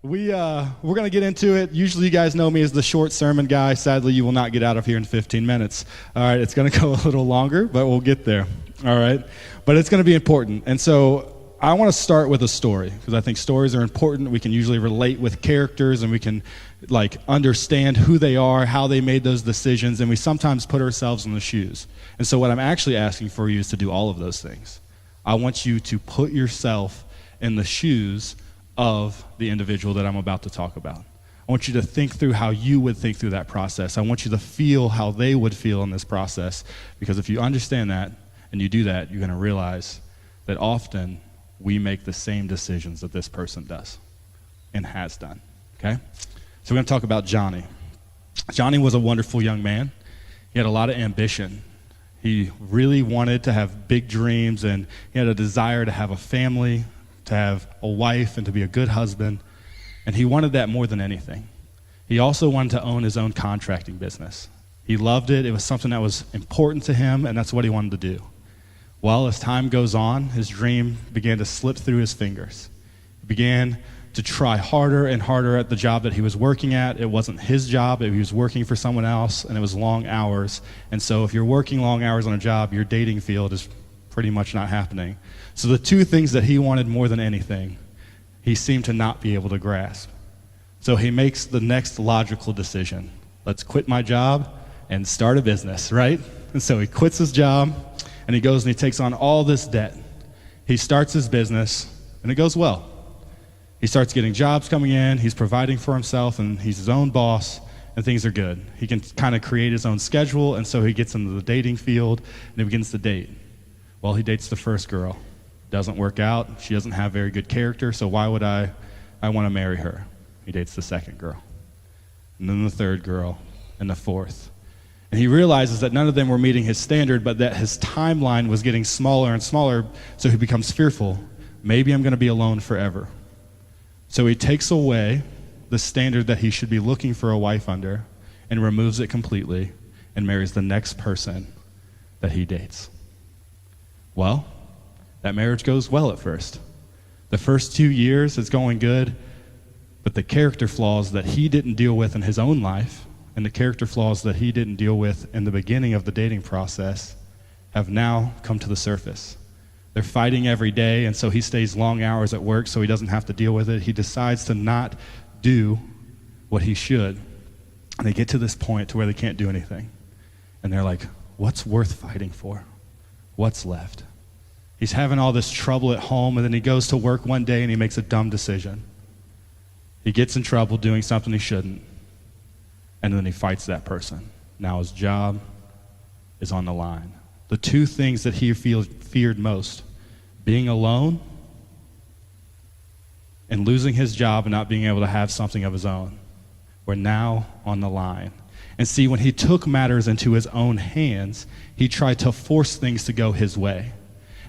We're going to get into it. Usually you guys know me as the short sermon guy. Sadly, you will not get out of here in 15 minutes. All right, it's going to go a little longer, but we'll get there. All right, but it's going to be important. And so I want to start with a story because I think stories are important. We can usually relate with characters and we can understand who they are, how they made those decisions, and we sometimes put ourselves in the shoes. And so what I'm actually asking for you is to do all of those things. I want you to put yourself in the shoes of the individual that I'm about to talk about. I want you to think through how you would think through that process. I want you to feel how they would feel in this process, because if you understand that and you do that, you're going to realize that often we make the same decisions that this person does and has done, okay? So we're going to talk about Johnny. Johnny was a wonderful young man. He had a lot of ambition. He really wanted to have big dreams, and he had a desire to have a family, to have a wife, and to be a good husband. And he wanted that more than anything. He also wanted to own his own contracting business. He loved it. It was something that was important to him, and that's what he wanted to do. Well, as time goes on, his dream began to slip through his fingers. He began to try harder and harder at the job that he was working at. It wasn't his job. He was working for someone else, and it was long hours. And so if you're working long hours on a job, your dating field is pretty much not happening. So the two things that he wanted more than anything, he seemed to not be able to grasp. So he makes the next logical decision. Let's quit my job and start a business, right? And so he quits his job, and he goes and he takes on all this debt. He starts his business, and it goes well. He starts getting jobs coming in, he's providing for himself, and he's his own boss, and things are good. He can kind of create his own schedule, and so he gets into the dating field, and he begins to date. Well, he dates the first girl. Doesn't work out. She doesn't have very good character, so why would I want to marry her? He dates the second girl, and then the third girl, and the fourth. And he realizes that none of them were meeting his standard, but that his timeline was getting smaller and smaller, so he becomes fearful. Maybe I'm going to be alone forever. So he takes away the standard that he should be looking for a wife under and removes it completely and marries the next person that he dates. Well, that marriage goes well at first. The first 2 years it's going good, but the character flaws that he didn't deal with in his own life and the character flaws that he didn't deal with in the beginning of the dating process have now come to the surface. They're fighting every day, and so he stays long hours at work so he doesn't have to deal with it. He decides to not do what he should. And they get to this point to where they can't do anything. And they're like, what's worth fighting for? What's left? He's having all this trouble at home, and then he goes to work one day and he makes a dumb decision. He gets in trouble doing something he shouldn't, and then he fights that person. Now his job is on the line. The two things that he feared most, being alone and losing his job and not being able to have something of his own, were now on the line. And see, when he took matters into his own hands, he tried to force things to go his way.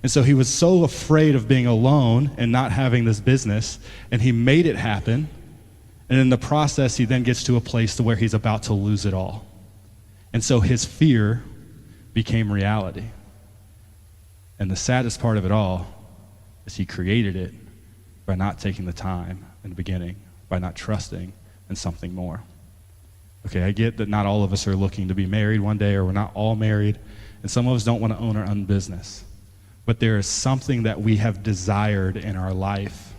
And so he was so afraid of being alone and not having this business, and he made it happen. And in the process, he then gets to a place to where he's about to lose it all. And so his fear became reality. And the saddest part of it all is he created it by not taking the time in the beginning, by not trusting in something more. Okay, I get that not all of us are looking to be married one day, or we're not all married, and some of us don't want to own our own business. But there is something that we have desired in our life,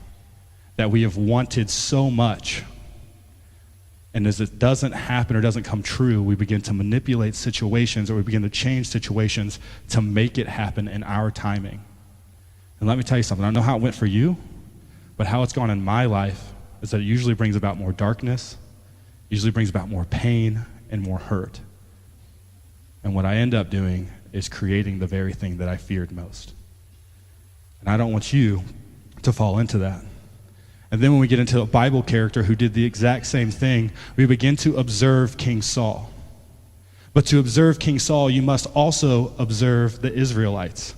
that we have wanted so much. And as it doesn't happen or doesn't come true, we begin to manipulate situations, or we begin to change situations to make it happen in our timing. And let me tell you something. I don't know how it went for you, but how it's gone in my life is that it usually brings about more darkness, usually brings about more pain and more hurt. And what I end up doing is creating the very thing that I feared most. And I don't want you to fall into that. And then when we get into a Bible character who did the exact same thing, we begin to observe King Saul. But to observe King Saul, you must also observe the Israelites.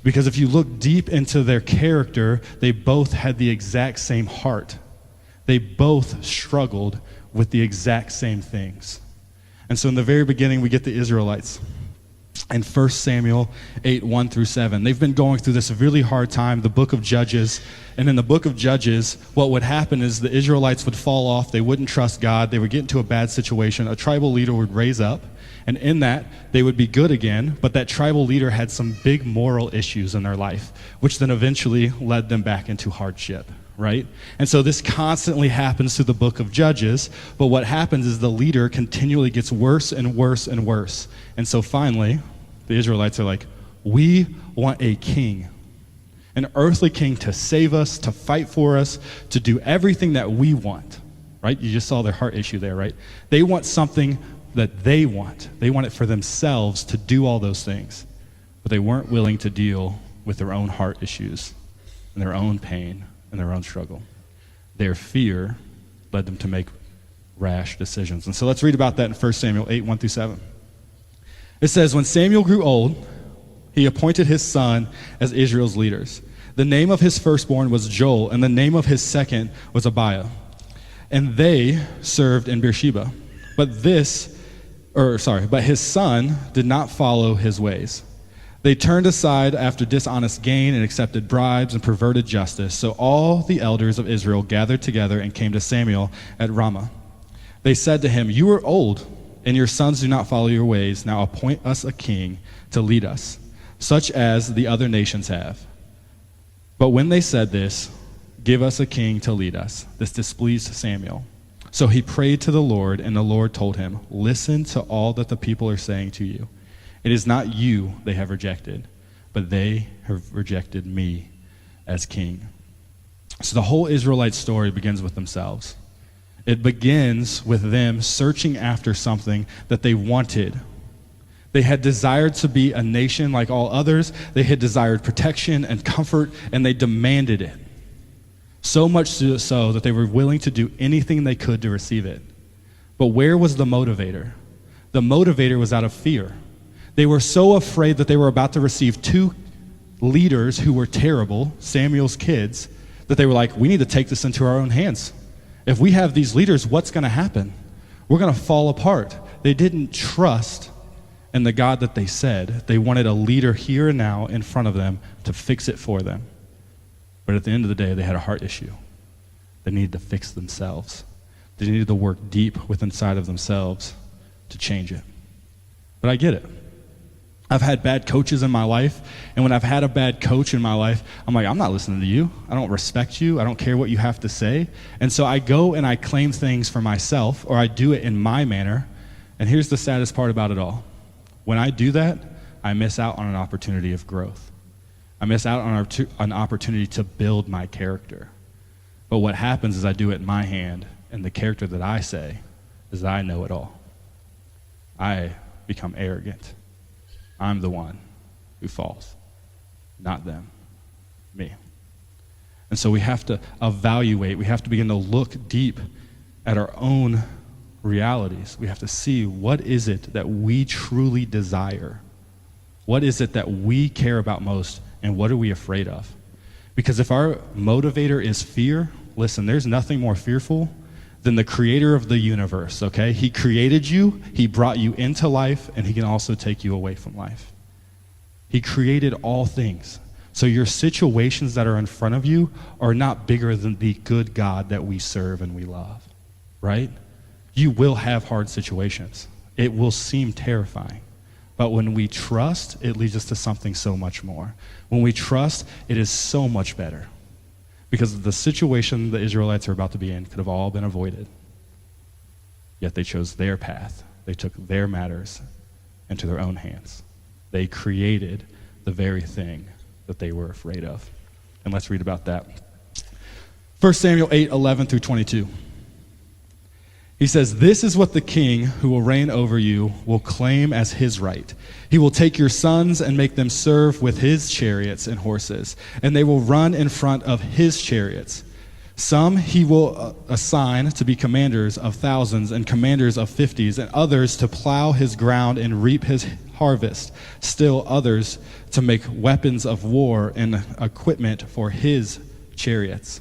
Because if you look deep into their character, they both had the exact same heart. They both struggled with the exact same things. And so in the very beginning, we get the Israelites. in 1 Samuel 8, 1 through 7. They've been going through this really hard time, the book of Judges. And in the book of Judges, what would happen is the Israelites would fall off. They wouldn't trust God. They would get into a bad situation. A tribal leader would raise up. And in that, they would be good again. But that tribal leader had some big moral issues in their life, which then eventually led them back into hardship. Right? And so this constantly happens through the book of Judges, but what happens is the leader continually gets worse and worse and worse. And so finally, the Israelites are like, we want a king, an earthly king to save us, to fight for us, to do everything that we want. Right? You just saw their heart issue there, right? They want something that they want. They want it for themselves to do all those things, but they weren't willing to deal with their own heart issues and their own pain and their own struggle. Their fear led them to make rash decisions. And so let's read about that in 1 Samuel 8, 1 through 7. It says, when Samuel grew old, he appointed his son as Israel's leaders. The name of his firstborn was Joel, and the name of his second was Abiah. And they served in Beersheba. But his son did not follow his ways. They turned aside after dishonest gain and accepted bribes and perverted justice. So all the elders of Israel gathered together and came to Samuel at Ramah. They said to him, you are old, and your sons do not follow your ways. Now appoint us a king to lead us, such as the other nations have. But when they said this, give us a king to lead us, this displeased Samuel. So he prayed to the Lord, and the Lord told him, listen to all that the people are saying to you. It is not you they have rejected, but they have rejected me as king. So the whole Israelite story begins with themselves. It begins with them searching after something that they wanted. They had desired to be a nation like all others. They had desired protection and comfort, and they demanded it. So much so that they were willing to do anything they could to receive it. But where was the motivator? The motivator was out of fear. They were so afraid that they were about to receive two leaders who were terrible, Samuel's kids, that they were like, we need to take this into our own hands. If we have these leaders, what's going to happen? We're going to fall apart. They didn't trust in the God that they said. They wanted a leader here and now in front of them to fix it for them. But at the end of the day, they had a heart issue. They needed to fix themselves. They needed to work deep within inside of themselves to change it. But I get it. I've had bad coaches in my life, and when I've had a bad coach in my life, I'm like, I'm not listening to you. I don't respect you. I don't care what you have to say. And so I go and I claim things for myself, or I do it in my manner. And here's the saddest part about it all. When I do that, I miss out on an opportunity of growth. I miss out on an opportunity to build my character. But what happens is I do it in my hand, and the character that I say is that I know it all. I become arrogant. I'm the one who falls, not them, me. And so we have to evaluate. We have to begin to look deep at our own realities. We have to see, what is it that we truly desire? What is it that we care about most, and what are we afraid of? Because if our motivator is fear, listen, there's nothing more fearful than the creator of the universe, okay? He created you, he brought you into life, and he can also take you away from life. He created all things. So your situations that are in front of you are not bigger than the good God that we serve and we love, right? You will have hard situations. It will seem terrifying. But when we trust, it leads us to something so much more. When we trust, it is so much better. Because the situation the Israelites are about to be in could have all been avoided. Yet they chose their path. They took their matters into their own hands. They created the very thing that they were afraid of. And let's read about that. 1 Samuel 8, 11 through 22. He says, this is what the king who will reign over you will claim as his right. He will take your sons and make them serve with his chariots and horses, and they will run in front of his chariots. Some he will assign to be commanders of thousands and commanders of 50s, and others to plow his ground and reap his harvest. Still others to make weapons of war and equipment for his chariots.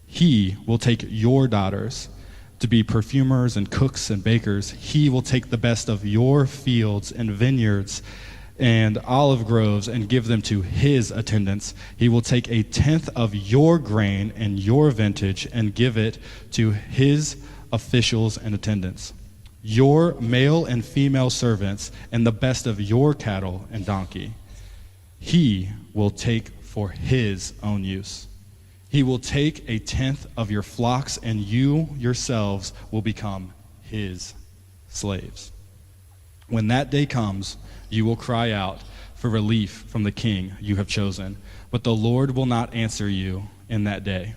He will take your daughters to be perfumers and cooks and bakers. He will take the best of your fields and vineyards and olive groves and give them to his attendants. He will take a tenth of your grain and your vintage and give it to his officials and attendants, your male and female servants, and the best of your cattle and donkey. He will take for his own use. He will take a tenth of your flocks, and you yourselves will become his slaves. When that day comes, you will cry out for relief from the king you have chosen, but the Lord will not answer you in that day.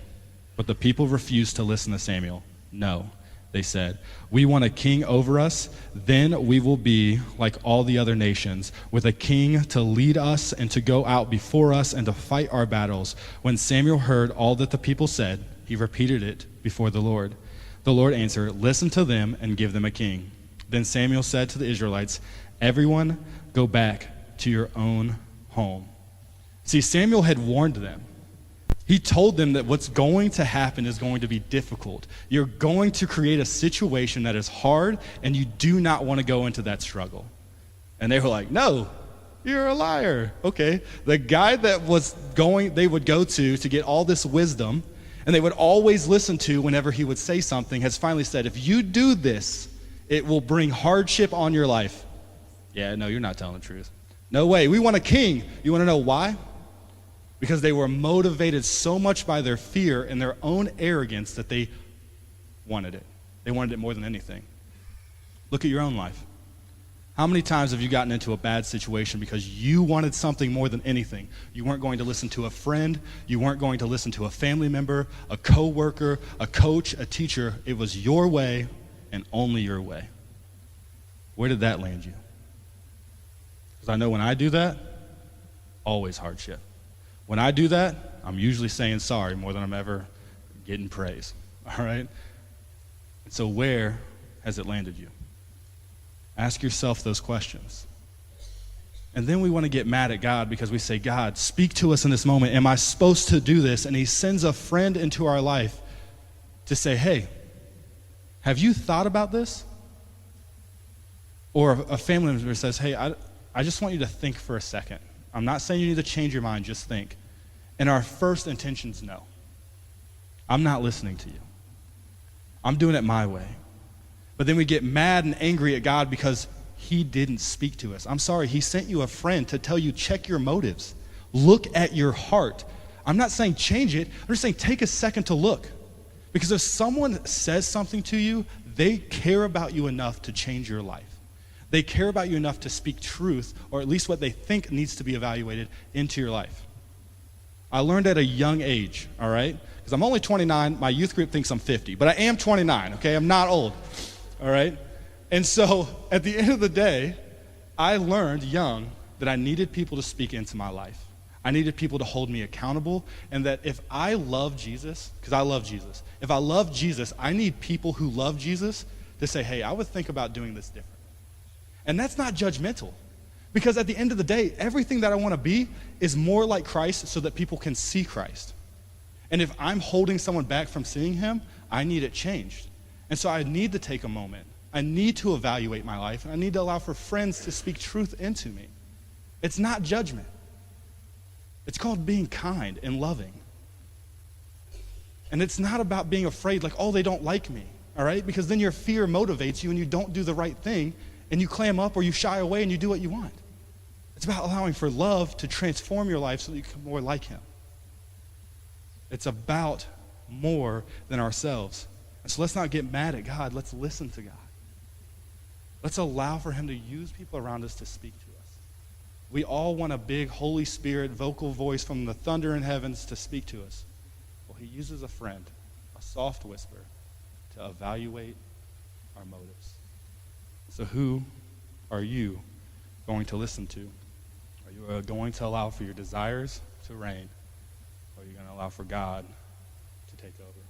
But the people refused to listen to Samuel. No, they said, we want a king over us, then we will be like all the other nations, with a king to lead us and to go out before us and to fight our battles. When Samuel heard all that the people said, he repeated it before the Lord. The Lord answered, listen to them and give them a king. Then Samuel said to the Israelites, everyone go back to your own home. See, Samuel had warned them. He told them that what's going to happen is going to be difficult. You're going to create a situation that is hard, and you do not want to go into that struggle. And they were like, no, you're a liar. Okay, the guy that they would go to get all this wisdom, and they would always listen to whenever he would say something, has finally said, if you do this, it will bring hardship on your life. Yeah, no, you're not telling the truth. No way. We want a king. You want to know why? Because they were motivated so much by their fear and their own arrogance that they wanted it. They wanted it more than anything. Look at your own life. How many times have you gotten into a bad situation because you wanted something more than anything? You weren't going to listen to a friend. You weren't going to listen to a family member, a coworker, a coach, a teacher. It was your way and only your way. Where did that land you? Because I know when I do that, always hardship. When I do that, I'm usually saying sorry more than I'm ever getting praise, all right? And so where has it landed you? Ask yourself those questions. And then we want to get mad at God because we say, God, speak to us in this moment. Am I supposed to do this? And he sends a friend into our life to say, hey, have you thought about this? Or a family member says, hey, I just want you to think for a second. I'm not saying you need to change your mind, just think. And our first intention's no. I'm not listening to you. I'm doing it my way. But then we get mad and angry at God because he didn't speak to us. I'm sorry, he sent you a friend to tell you, check your motives. Look at your heart. I'm not saying change it. I'm just saying take a second to look. Because if someone says something to you, they care about you enough to change your life. They care about you enough to speak truth, or at least what they think needs to be evaluated into your life. I learned at a young age, all right? Because I'm only 29. My youth group thinks I'm 50, but I am 29, okay? I'm not old, all right? And so at the end of the day, I learned young that I needed people to speak into my life. I needed people to hold me accountable, and that if I love Jesus, because I love Jesus, if I love Jesus, I need people who love Jesus to say, hey, I would think about doing this different. And that's not judgmental, because at the end of the day, everything that I want to be is more like Christ so that people can see Christ. And if I'm holding someone back from seeing him, I need it changed. And so I need to take a moment. I need to evaluate my life, and I need to allow for friends to speak truth into me. It's not judgment. It's called being kind and loving. And it's not about being afraid, like, oh, they don't like me, all right? Because then your fear motivates you and you don't do the right thing, and you clam up or you shy away and you do what you want. It's about allowing for love to transform your life so that you become more like him. It's about more than ourselves. And so let's not get mad at God. Let's listen to God. Let's allow for him to use people around us to speak to us. We all want a big Holy Spirit vocal voice from the thunder in heavens to speak to us. Well, he uses a friend, a soft whisper, to evaluate our motives. So who are you going to listen to? Are you going to allow for your desires to reign? Or are you going to allow for God to take over?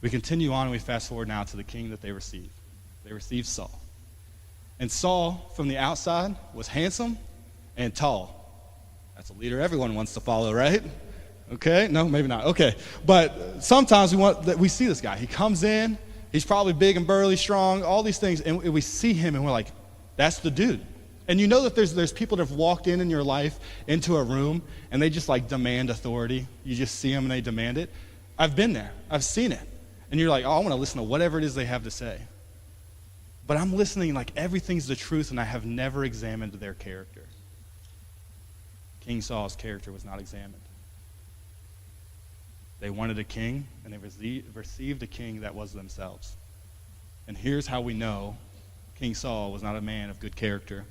We continue on and we fast forward now to the king that they received. They received Saul. And Saul, from the outside, was handsome and tall. That's a leader everyone wants to follow, right? Okay, no, maybe not. Okay, but sometimes we see this guy. He comes in. He's probably big and burly, strong, all these things, and we see him and we're like, that's the dude. And you know that there's people that have walked in your life into a room and they just like demand authority. You just see them and they demand it. I've been there. I've seen it. And you're like, oh, I want to listen to whatever it is they have to say. But I'm listening like everything's the truth and I have never examined their character. King Saul's character was not examined. They wanted a king and they received a king that was themselves. And here's how we know King Saul was not a man of good character.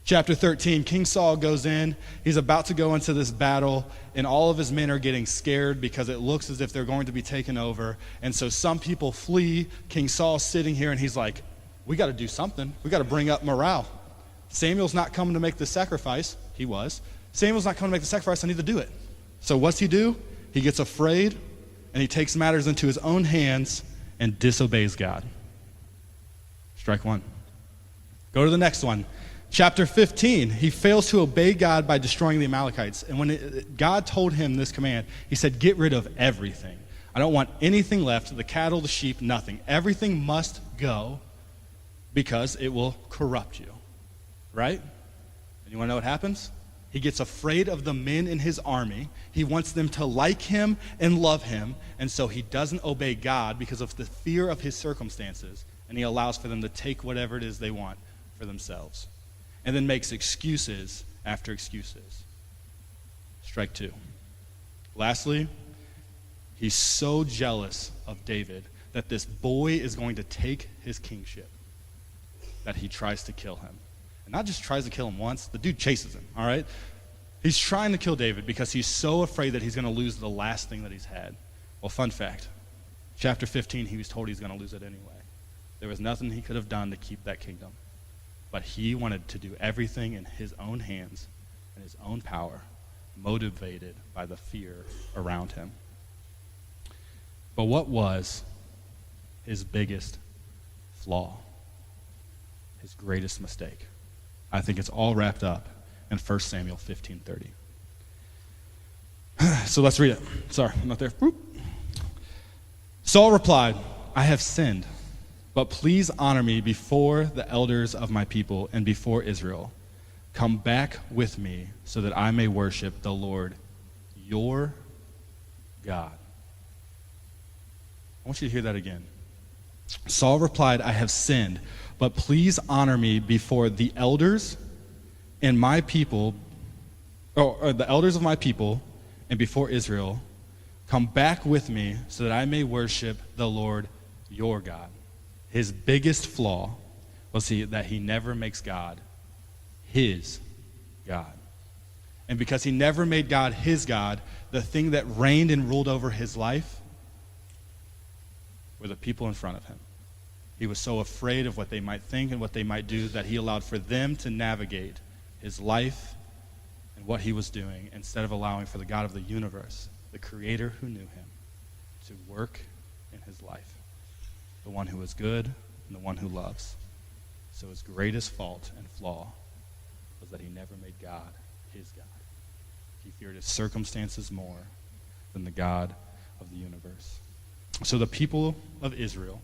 Chapter 13, King Saul goes in. He's about to go into this battle, and all of his men are getting scared because it looks as if they're going to be taken over. And so some people flee. King Saul's sitting here, and he's like, we got to do something. We got to bring up morale. Samuel's not coming to make the sacrifice. He was. Samuel's not coming to make the sacrifice. I need to do it. So what's he do? He gets afraid, and he takes matters into his own hands and disobeys God. Strike one. Go to the next one. Chapter 15, he fails to obey God by destroying the Amalekites. And when God told him this command, he said, get rid of everything. I don't want anything left, the cattle, the sheep, nothing. Everything must go because it will corrupt you, right? And you want to know what happens? He gets afraid of the men in his army. He wants them to like him and love him, and so he doesn't obey God because of the fear of his circumstances, and he allows for them to take whatever it is they want for themselves. And then makes excuses after excuses. Strike two. Lastly, he's so jealous of David that this boy is going to take his kingship that he tries to kill him. And not just tries to kill him once, the dude chases him, all right? He's trying to kill David because he's so afraid that he's going to lose the last thing that he's had. Well, fun fact, chapter 15, he was told he's going to lose it anyway. There was nothing he could have done to keep that kingdom. But he wanted to do everything in his own hands and his own power, motivated by the fear around him. But what was his biggest flaw? His greatest mistake? I think it's all wrapped up in 1 Samuel 15:30. So let's read it. Sorry, I'm not there. Whoop. Saul replied, I have sinned. But please honor me before the elders of my people and before Israel. Come back with me so that I may worship the Lord, your God. I want you to hear that again. Saul replied, I have sinned, but please honor me before the elders and my people, or the elders of my people and before Israel. Come back with me so that I may worship the Lord, your God. His biggest flaw was that he never makes God his God. And because he never made God his God, the thing that reigned and ruled over his life were the people in front of him. He was so afraid of what they might think and what they might do that he allowed for them to navigate his life and what he was doing instead of allowing for the God of the universe, the creator who knew him, to work in his life. The one who is good and the one who loves. So his greatest fault and flaw was that he never made God his God. He feared his circumstances more than the God of the universe. So the people of Israel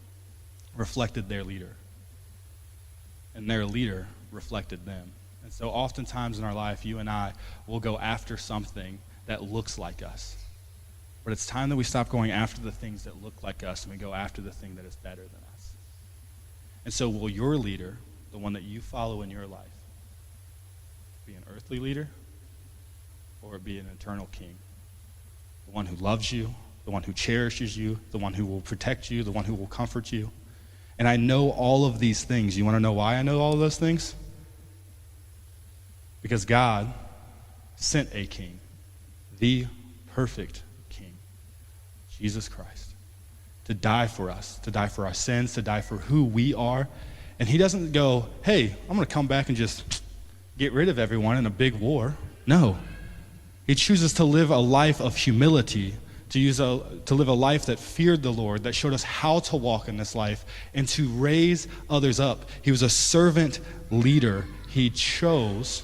reflected their leader, and their leader reflected them. And so oftentimes in our life, you and I will go after something that looks like us. But it's time that we stop going after the things that look like us and we go after the thing that is better than us. And so will your leader, the one that you follow in your life, be an earthly leader or be an eternal king? The one who loves you, the one who cherishes you, the one who will protect you, the one who will comfort you. And I know all of these things. You want to know why I know all of those things? Because God sent a king, the perfect king, Jesus Christ, to die for us, to die for our sins, to die for who we are. And he doesn't go, hey, I'm going to come back and just get rid of everyone in a big war. No. He chooses to live a life of humility, to live a life that feared the Lord, that showed us how to walk in this life, and to raise others up. He was a servant leader. He chose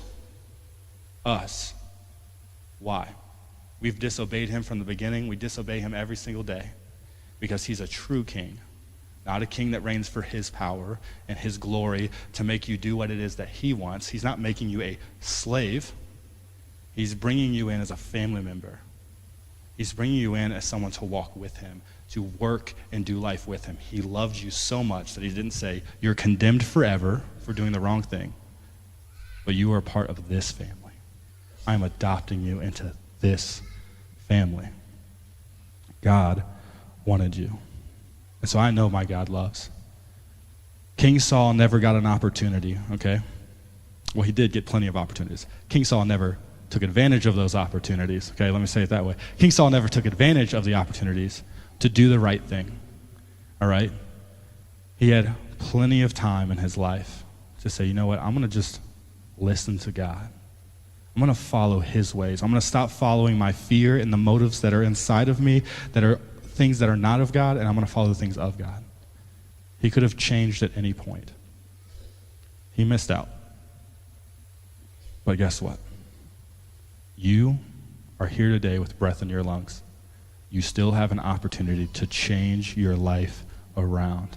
us. Why? We've disobeyed him from the beginning. We disobey him every single day because he's a true king, not a king that reigns for his power and his glory to make you do what it is that he wants. He's not making you a slave. He's bringing you in as a family member. He's bringing you in as someone to walk with him, to work and do life with him. He loved you so much that he didn't say, you're condemned forever for doing the wrong thing, but you are a part of this family. I'm adopting you into this family. God wanted you. And so I know my God loves. King Saul never got an opportunity, okay? Well, he did get plenty of opportunities. King Saul never took advantage of those opportunities, okay? Let me say it that way. King Saul never took advantage of the opportunities to do the right thing, all right? He had plenty of time in his life to say, you know what, I'm going to just listen to God. I'm going to follow his ways. I'm going to stop following my fear and the motives that are inside of me that are things that are not of God, and I'm going to follow the things of God. He could have changed at any point. He missed out. But guess what? You are here today with breath in your lungs. You still have an opportunity to change your life around,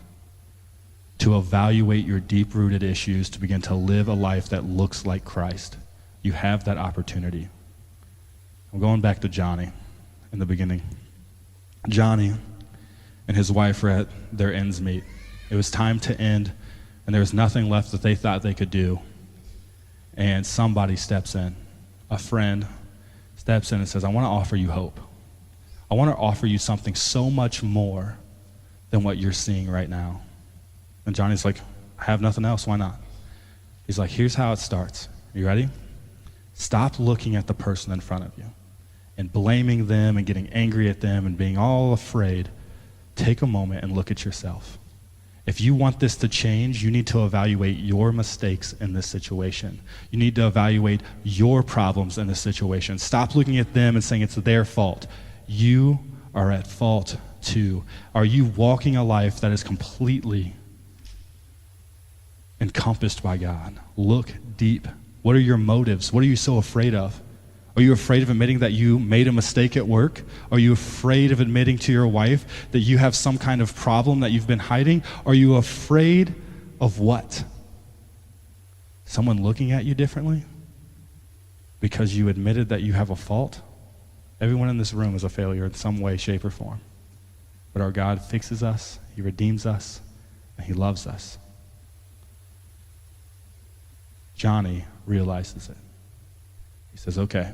to evaluate your deep-rooted issues, to begin to live a life that looks like Christ. You have that opportunity. I'm going back to Johnny in the beginning. Johnny and his wife were at their ends meet. It was time to end, and there was nothing left that they thought they could do. And somebody steps in. A friend steps in and says, I want to offer you hope. I want to offer you something so much more than what you're seeing right now. And Johnny's like, I have nothing else. Why not? He's like, here's how it starts. You ready? Stop looking at the person in front of you and blaming them and getting angry at them and being all afraid. Take a moment and look at yourself. If you want this to change, you need to evaluate your mistakes in this situation. You need to evaluate your problems in this situation. Stop looking at them and saying it's their fault. You are at fault too. Are you walking a life that is completely encompassed by God? Look deep. What are your motives? What are you so afraid of? Are you afraid of admitting that you made a mistake at work? Are you afraid of admitting to your wife that you have some kind of problem that you've been hiding? Are you afraid of what? Someone looking at you differently? Because you admitted that you have a fault? Everyone in this room is a failure in some way, shape, or form. But our God fixes us, he redeems us, and he loves us. Johnny realizes it. He says, okay.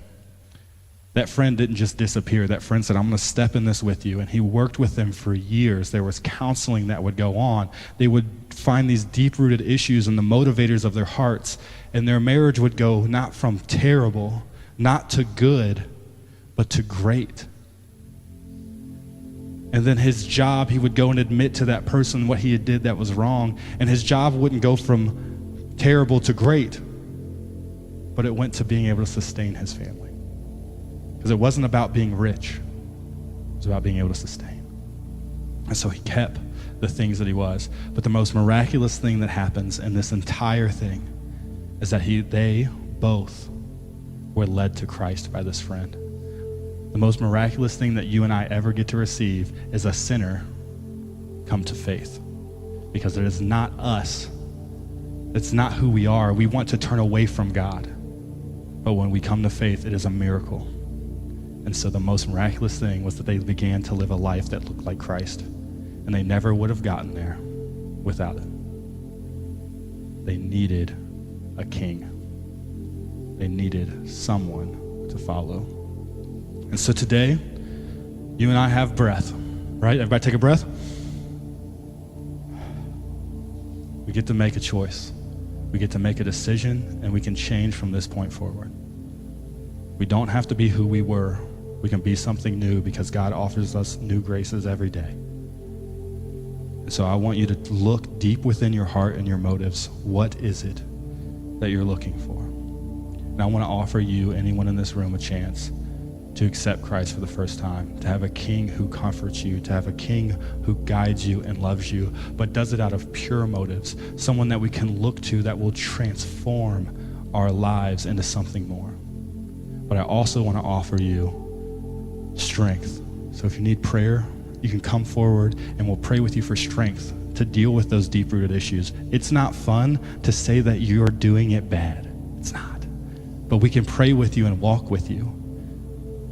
That friend didn't just disappear. That friend said, I'm going to step in this with you. And he worked with them for years. There was counseling that would go on. They would find these deep-rooted issues and the motivators of their hearts. And their marriage would go not from terrible, not to good, but to great. And then his job, he would go and admit to that person what he had did that was wrong. And his job wouldn't go from terrible to great, but it went to being able to sustain his family. Because it wasn't about being rich. It was about being able to sustain. And so he kept the things that he was. But the most miraculous thing that happens in this entire thing is that they both were led to Christ by this friend. The most miraculous thing that you and I ever get to receive is a sinner come to faith. Because it is not us. It's not who we are. We want to turn away from God. But when we come to faith, it is a miracle. And so the most miraculous thing was that they began to live a life that looked like Christ. And they never would have gotten there without it. They needed a king. They needed someone to follow. And so today, you and I have breath, right? Everybody take a breath. We get to make a choice. We get to make a decision, and we can change from this point forward. We don't have to be who we were. We can be something new because God offers us new graces every day. And so I want you to look deep within your heart and your motives. What is it that you're looking for? And I want to offer you, anyone in this room, a chance to accept Christ for the first time, to have a king who comforts you, to have a king who guides you and loves you, but does it out of pure motives, someone that we can look to that will transform our lives into something more. But I also want to offer you strength. So if you need prayer, you can come forward and we'll pray with you for strength to deal with those deep-rooted issues. It's not fun to say that you're doing it bad. It's not. But we can pray with you and walk with you,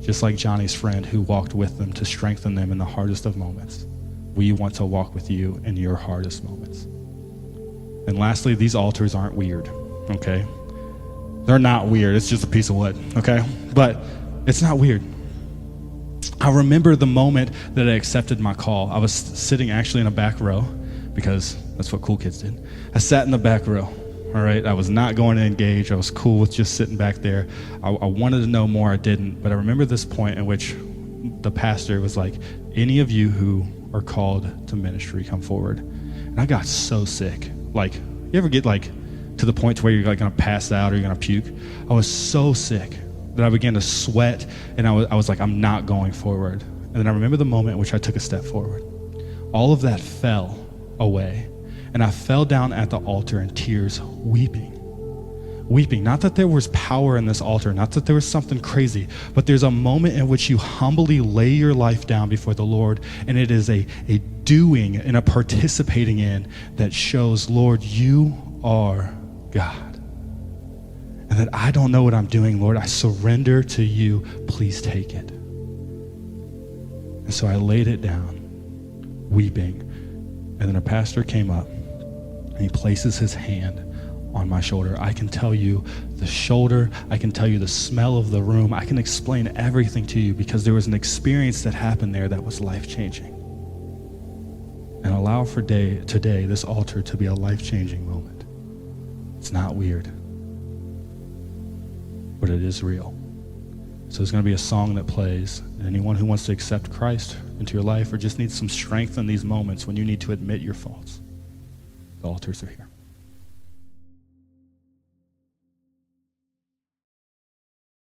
just like Johnny's friend who walked with them to strengthen them in the hardest of moments. We want to walk with you in your hardest moments. And lastly, these altars aren't weird, okay? They're not weird. It's just a piece of wood, okay? But it's not weird. I remember the moment that I accepted my call. I was sitting actually in a back row because that's what cool kids did. I sat in the back row, all right? I was not going to engage. I was cool with just sitting back there. I wanted to know more. I didn't. But I remember this point in which the pastor was like, any of you who are called to ministry, come forward. And I got so sick. Like, you ever get like to the point to where you're like gonna pass out or you're gonna puke? I was so sick that I began to sweat, and I was like, I'm not going forward. And then I remember the moment in which I took a step forward. All of that fell away, and I fell down at the altar in tears, weeping. Not that there was power in this altar, not that there was something crazy, but there's a moment in which you humbly lay your life down before the Lord, and it is a doing and a participating in that shows, Lord, you are God. And that I don't know what I'm doing, Lord. I surrender to you. Please take it. And so I laid it down, weeping. And then a pastor came up, and he places his hand on my shoulder. I can tell you the shoulder. I can tell you the smell of the room. I can explain everything to you because there was an experience that happened there that was life-changing. And allow for today, this altar to be a life-changing moment. It's not weird, but it is real. So there's going to be a song that plays, and anyone who wants to accept Christ into your life or just needs some strength in these moments when you need to admit your faults, the altars are here.